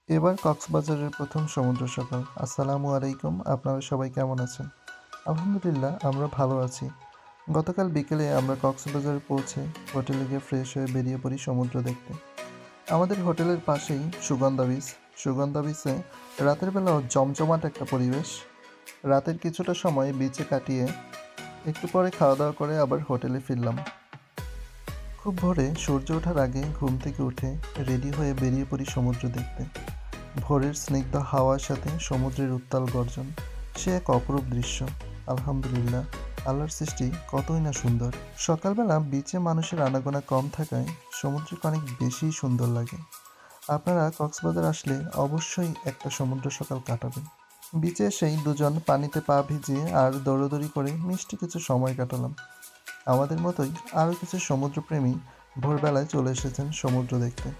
এবার কক্সবাজারের প্রথম সমুদ্র সকাল। আসসালামু আলাইকুম। আপনারা সবাই কেমন আছেন? আলহামদুলিল্লাহ আমরা ভালো আছি। গতকাল বিকেলে আমরা কক্সবাজার পৌঁছে হোটেলে গিয়ে ফ্রেশ হয়ে বেরিয়ে পড়ি সমুদ্র দেখতে। আমাদের হোটেলের পাশেই সুগন্ধা বিচ। সুগন্ধা বিচে রাতের বেলাও জমজমাট একটা পরিবেশ। রাতের কিছুটা সময় বিচে কাটিয়ে একটু পরে খাওয়া দাওয়া করে আবার হোটেলে ফিরলাম। খুব ভোরে সূর্য ওঠার আগে ঘুম থেকে উঠে রেডি হয়ে বেরিয়ে পড়ি সমুদ্র দেখতে। ভোরের স্নিগ্ধ হাওয়ার সাথে সমুদ্রের উত্তাল গর্জন, সে এক অপরূপ দৃশ্য। আলহামদুলিল্লাহ, আল্লাহর সৃষ্টি কতই না সুন্দর। সকালবেলা বিচে মানুষের আনাগোনা কম থাকায় সমুদ্রকে অনেক বেশি সুন্দর লাগে। আপনারা কক্সবাজার আসলে অবশ্যই একটা সমুদ্র সকাল কাটাবেন। বিচে এসেই দুজন পানিতে পা ভিজিয়ে আর দৌড়াদৌড়ি করে মিষ্টি কিছু সময় কাটালাম। আমাদের মতোই আরও কিছু সমুদ্রপ্রেমী ভোরবেলায় চলে এসেছেন সমুদ্র দেখতে।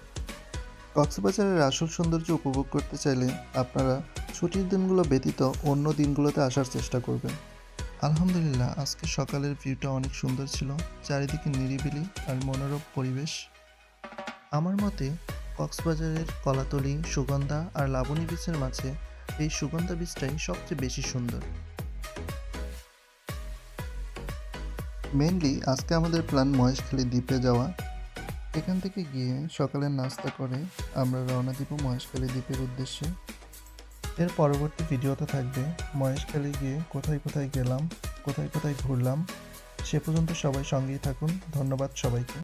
কক্সবাজারের আসল সৌন্দর্য উপভোগ করতে চাইলে আপনারা ছুটির দিনগুলো ব্যতীত অন্য দিনগুলোতে আসার চেষ্টা করবেন। আলহামদুলিল্লাহ, আজকে সকালের ভিউটা অনেক সুন্দর ছিল। চারিদিকে নিরিবিলি আর মনোরম পরিবেশ। আমার মতে কক্সবাজারের কলাতলি, সুগন্ধা আর লাবণী বিচের মাঝে এই সুগন্ধা বিচটাই সবচেয়ে বেশি সুন্দর। মেইনলি আজকে আমাদের প্ল্যান মহেশখালী দ্বীপে যাওয়া। এখান থেকে গিয়ে সকালের নাস্তা করে আমরা রওনা দিব মহেশখালী দ্বীপের উদ্দেশ্যে। এর পরবর্তী ভিডিওতে থাকবে মহেশখালী গিয়ে কোথায় কোথায় গেলাম, কোথায় কোথায় ঘুরলাম। সে পর্যন্ত সবাই সঙ্গেই থাকুন। ধন্যবাদ সবাইকে।